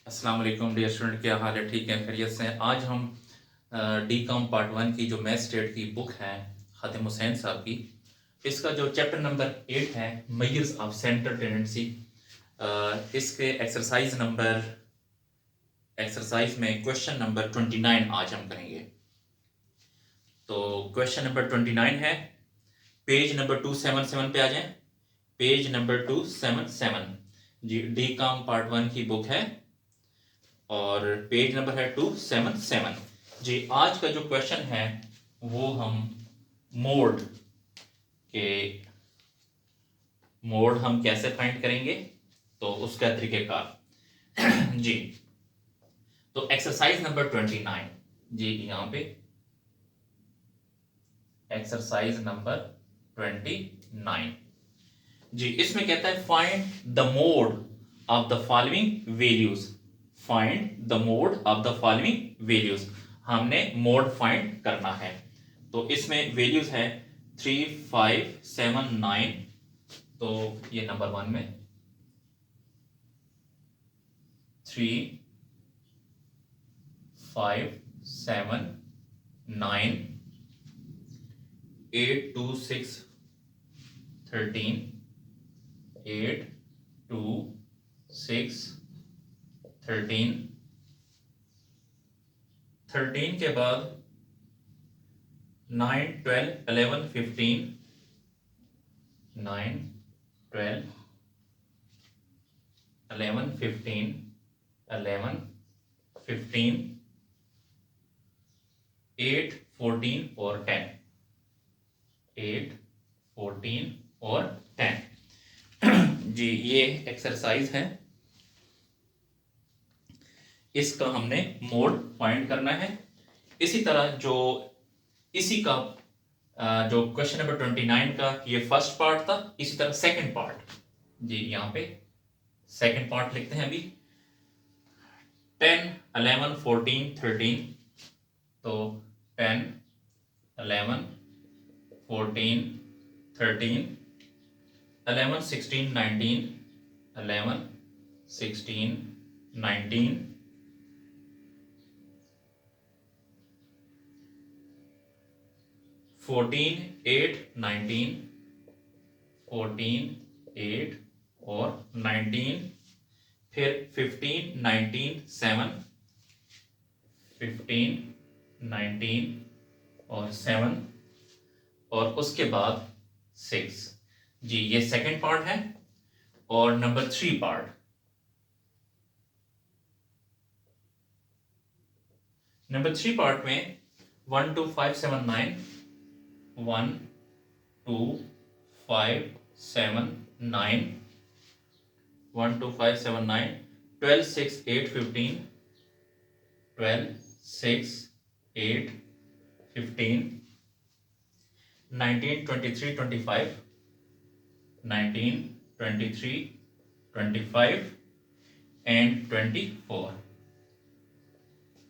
अस्सलाम वालेकुम dear student, क्या हाल है? ठीक है, खैरियत से हैं। आज हम डी कॉम पार्ट 1 की जो मैथ स्टेट की बुक है खातिम हुसैन साहब की, इसका जो चैप्टर नंबर 8 है मेजर्स ऑफ सेंट्रल टेंडेंसी, इसके एक्सरसाइज में क्वेश्चन नंबर 29 आज हम करेंगे। तो क्वेश्चन नंबर 29 है, पेज नंबर 277 पे आ जाएं। पेज नंबर 277 जी, डी कॉम पार्ट 1 की बुक है और पेज नंबर है 277 जी। आज का जो क्वेश्चन है वो हम मोड के मोड हम कैसे फाइंड करेंगे, तो उसका तरीकेकार जी। तो एक्सरसाइज नंबर 29 जी, यहाँ पे एक्सरसाइज नंबर 29 जी, इसमें कहता है find the mode of the following values. Find the mode of the following values, हमने मोड फाइंड करना है। तो इसमें वैल्यूज है 3, 5, 7, 9। तो ये नंबर 1 में 3, 5, 7, 9, 8, 2, 6, 13, 8, 2, 6, 13, 13 के बाद 9, 12, 11, 15, 9, 12, 11, 15, 11, 15, 8, 14 और 10, 8, 14 और 10 जी। ये एक्सरसाइज है, इसका हमने मोड फाइंड करना है। इसी तरह जो इसी का जो क्वेश्चन नंबर 29 का ये फर्स्ट पार्ट था, इसी तरह सेकंड पार्ट जी, यहाँ पे सेकंड पार्ट लिखते हैं अभी 10, 11, 14, 13। तो 10, 11, 14, 13, 11, 16, 19, 11, 16, 19, 14, 8, 19, 14, 8 और 19, फिर 15, 19, 7, 15, 19 और 7 और उसके बाद 6 जी। ये सेकंड पार्ट है। और नंबर 3 पार्ट, नंबर 3 पार्ट में 1, 2, 5, 7, 9, 1, 2, 5, 7, 9, 1, 2, 5, 7, 9, 12, 6, 8, 15, 12, 6, 8, 15, 19, 23, 25, 19, 23, 25 एंड 24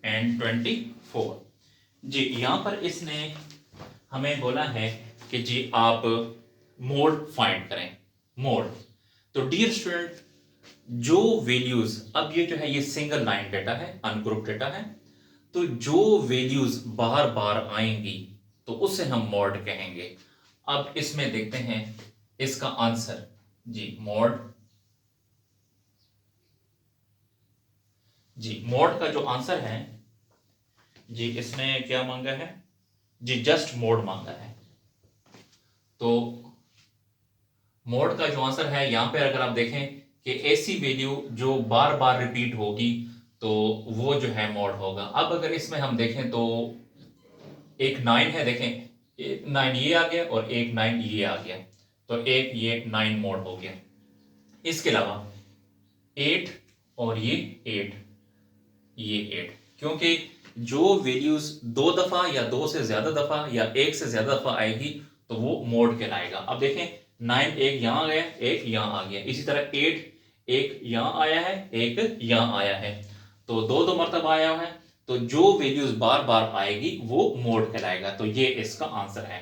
एंड 24 जी। यहां पर इसने हमें बोला है कि जी आप मोड फाइंड करें। मोड, तो डियर स्टूडेंट, जो वैल्यूज, अब ये जो है ये सिंगल लाइन डेटा है, अनग्रुप डेटा है, तो जो वैल्यूज बार बार आएंगी तो उसे हम मॉड कहेंगे। अब इसमें देखते हैं इसका आंसर जी। मॉड जी, मॉड का जो आंसर है जी, इसने क्या मांगा है जी, जस्ट मोड मांगा है। तो मोड का जो आंसर है यहां पर अगर आप देखें कि ऐसी वैल्यू जो बार बार रिपीट होगी तो वो जो है मोड होगा। अब अगर इसमें हम देखें तो एक 9 है, देखें एक 9 ये आ गया और एक 9 ये आ गया, तो एक ये 9 मोड हो गया। इसके अलावा 8 और ये 8, ये 8, क्योंकि जो वैल्यूज दो दफा या दो से ज्यादा दफा या एक से ज्यादा दफा आएगी तो वो मोड कहलाएगा। अब देखें 9 एक यहां आ गया, एक यहां आ गया, इसी तरह 8 एक यहां आया है, एक यहां आया है, तो दो दो मरतबा आया है, तो जो वैल्यूज बार बार आएगी वो मोड कहलाएगा। तो ये इसका आंसर है।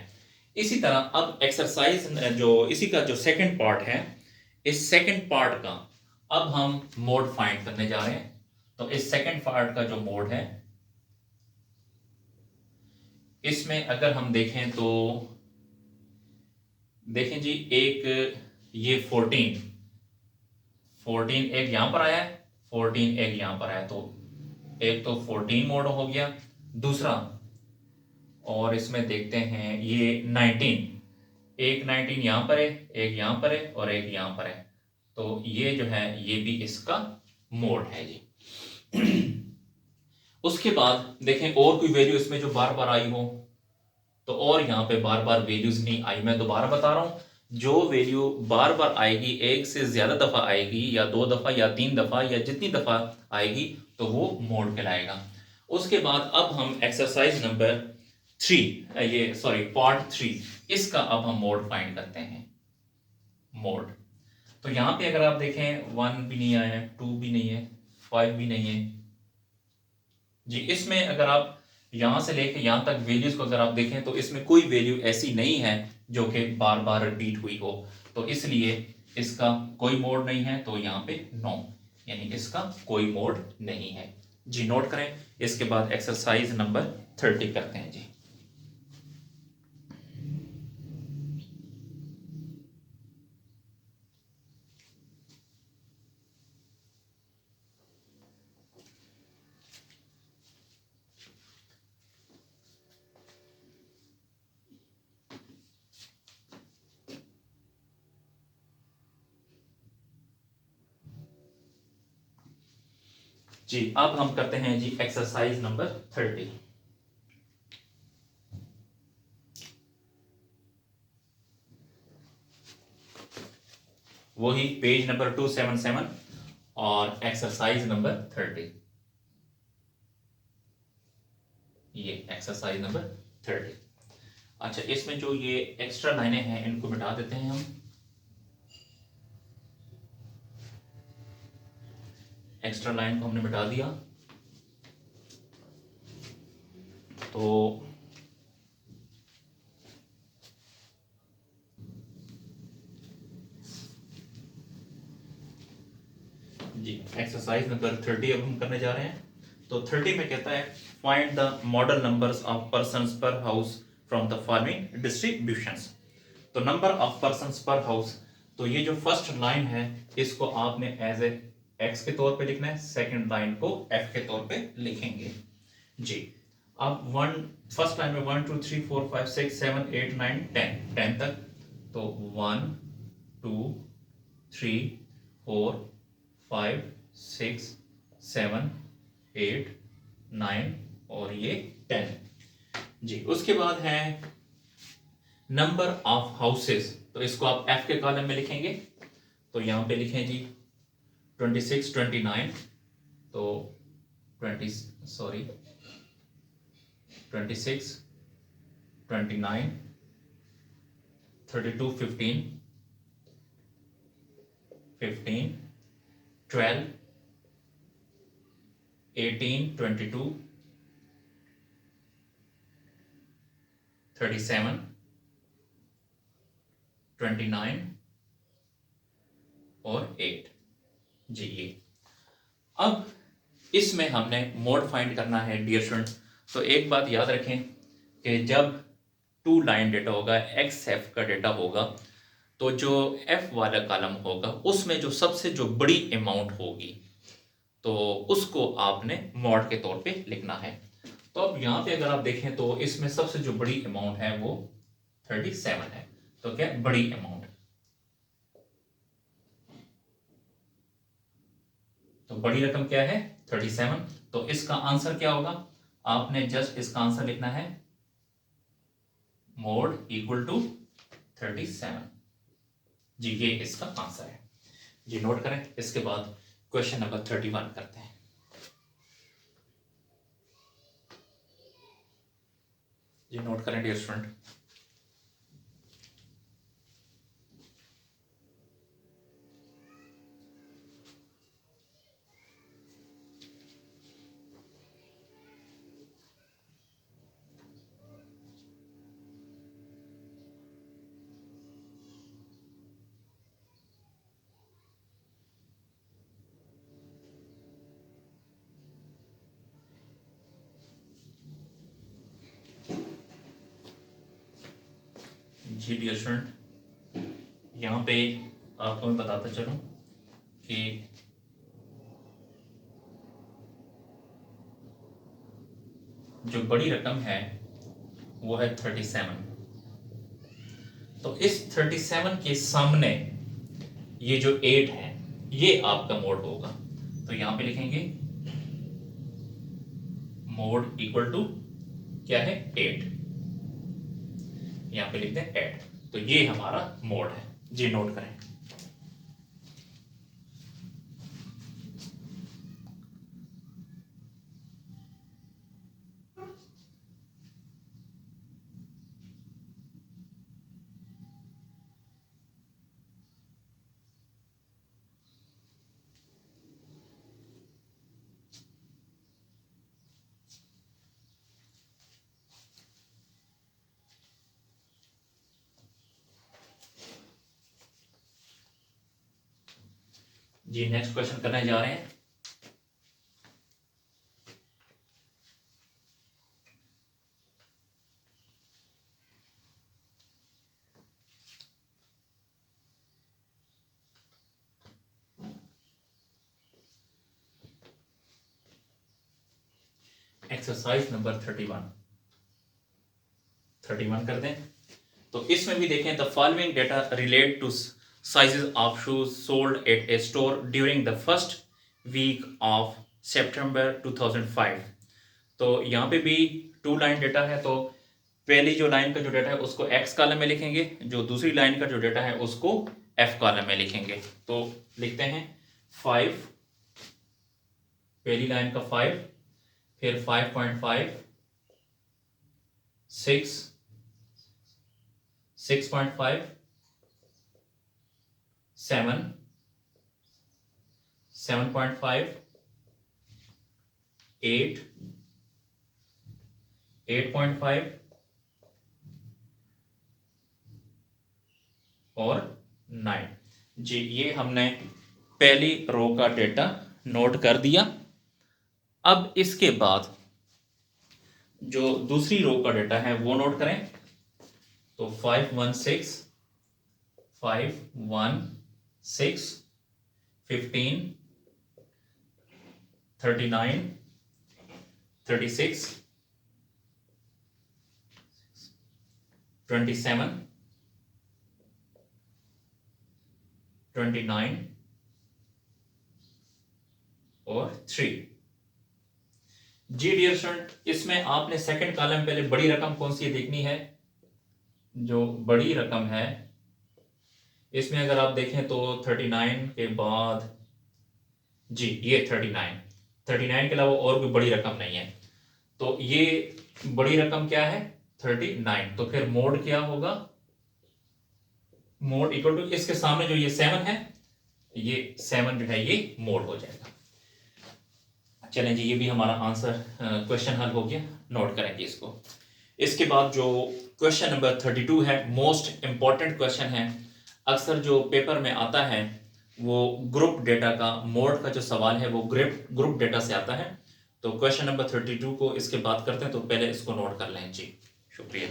इसी तरह अब एक्सरसाइज जो इसी का जो सेकंड पार्ट है, इस सेकंड पार्ट का अब हम मोड फाइंड करने जा रहे हैं। तो इस सेकंड पार्ट का जो मोड है, इसमें अगर हम देखें तो देखें जी, एक ये 14 एक यहां पर आया है, 14 एक यहां पर आया, तो एक तो 14 मोड हो गया, दूसरा और इसमें देखते हैं ये 19, एक 19 यहां पर है, एक यहां पर है और एक यहां पर है, तो ये जो है ये भी इसका मोड है जी। उसके बाद देखें और कोई वैल्यू इसमें जो बार बार आई हो, तो और यहाँ पे बार बार वैल्यूज नहीं आई, मैं दोबारा बता रहा हूँ, जो वैल्यू बार बार आएगी, एक से ज्यादा दफा आएगी या 2 दफा या 3 दफा या जितनी दफा आएगी, तो वो मोड कहलाएगा। उसके बाद अब हम एक्सरसाइज नंबर 3, ये सॉरी पार्ट 3, इसका अब हम मोड फाइंड करते हैं। मोड तो यहाँ पे अगर आप देखें 1 भी नहीं आया है, 2 भी नहीं है, 5 भी नहीं है जी। इसमें अगर आप यहां से लेके यहां तक वैल्यूज को अगर आप देखें तो इसमें कोई वैल्यू ऐसी नहीं है जो कि बार बार रिपीट हुई हो, तो इसलिए इसका कोई मोड नहीं है, तो यहाँ पे नो, यानी इसका कोई मोड नहीं है जी। नोट करें। इसके बाद एक्सरसाइज नंबर 30 करते हैं जी। जी अब हम करते हैं जी एक्सरसाइज नंबर 30। वही पेज नंबर 277 और एक्सरसाइज नंबर 30, ये एक्सरसाइज नंबर 30। अच्छा, इसमें जो ये एक्स्ट्रा लाइनें हैं इनको मिटा देते हैं हम। एक्स्ट्रा लाइन को हमने मिटा दिया, तो जी एक्सरसाइज नंबर 30 अब हम करने जा रहे हैं। तो 30 में कहता है find the modal numbers of persons per house from the following distributions. तो number of persons per house, तो ये जो फर्स्ट लाइन है इसको आपने एज ए एक्स के तौर पे लिखना है, सेकंड लाइन को एफ के तौर पे लिखेंगे जी। अब वन फर्स्ट लाइन में 1 2 3 4 5 6 7 8 9 10 तक, तो 1 2 3 4 5 6 7 8 9 और ये 10 जी। उसके बाद है नंबर ऑफ हाउसेस, तो इसको आप एफ के कॉलम में लिखेंगे, तो यहां पे लिखें जी 26 29, तो 20 सॉरी 26 29 32 15 15 12 18 22 37 29 और 8 जी। ये अब इसमें हमने मोड फाइंड करना है डियर स्टूडेंट। तो एक बात याद रखें कि जब 2 लाइन डेटा होगा, एक्स एफ का डेटा होगा, तो जो एफ वाला कॉलम होगा उसमें जो सबसे जो बड़ी अमाउंट होगी तो उसको आपने मॉड के तौर पे लिखना है। तो अब यहाँ पे अगर आप देखें तो इसमें सबसे जो बड़ी अमाउंट है वो 37 है, तो क्या बड़ी अमाउंट, तो बड़ी रकम क्या है 37, तो इसका आंसर क्या होगा, आपने जस्ट इसका आंसर लिखना है मोड इक्वल टू 37 जी। ये इसका आंसर है जी। नोट करें। इसके बाद क्वेश्चन नंबर 31 करते हैं जी। नोट करें डियर स्टूडेंट। जी डियर स्टूडेंट, यहाँ पे आपको मैं बताता चलूँ कि जो बड़ी रकम है वो है 37। तो इस 37 के सामने ये जो 8 है ये आपका मोड होगा। तो यहां पे लिखेंगे मोड इक्वल टू क्या है 8, यहां पे लिखते हैं 8। तो ये हमारा मोड है जी, नोट करें। जी नेक्स्ट क्वेश्चन करने जा रहे हैं। एक्सरसाइज नंबर 31 करते हैं। तो इसमें भी देखें, the following data relate to sizes of shoes sold at a store during the first week of सितंबर 2005। तो यहाँ पे भी 2 लाइन डेटा है। तो पहली जो लाइन का जो डेटा है उसको एक्स कॉलम में लिखेंगे, जो दूसरी लाइन का जो डेटा है उसको एफ कॉलम में लिखेंगे। तो लिखते हैं 5, पहली लाइन का 5, फिर 5.5, 6, 6.5, 7, 7.5, 8, 8.5 और 9। जी ये हमने पहली रो का डेटा नोट कर दिया। अब इसके बाद जो दूसरी रो का डेटा है वो नोट करें। तो 516, 516, 15, 39, 36, 27, 29 और 3। जी डियर स्टूडेंट, इसमें आपने सेकंड कॉलम पहले बड़ी रकम कौन सी देखनी है। जो बड़ी रकम है इसमें अगर आप देखें तो 39 के बाद जी ये 39 के अलावा और कोई बड़ी रकम नहीं है। तो ये बड़ी रकम क्या है 39। तो फिर मोड क्या होगा, मोड इक्वल टू इसके सामने जो ये 7 है, ये 7 जो है ये मोड हो जाएगा। चलें जी, ये भी हमारा आंसर क्वेश्चन हल हो गया, नोट करेंगे इसको। इसके बाद जो क्वेश्चन नंबर 32 है, मोस्ट इंपॉर्टेंट क्वेश्चन है, अक्सर जो पेपर में आता है वो ग्रुप डेटा का, मोड का जो सवाल है वो ग्रुप डेटा से आता है। तो क्वेश्चन नंबर 32 को इसके बाद करते हैं, तो पहले इसको नोट कर लें जी। शुक्रिया।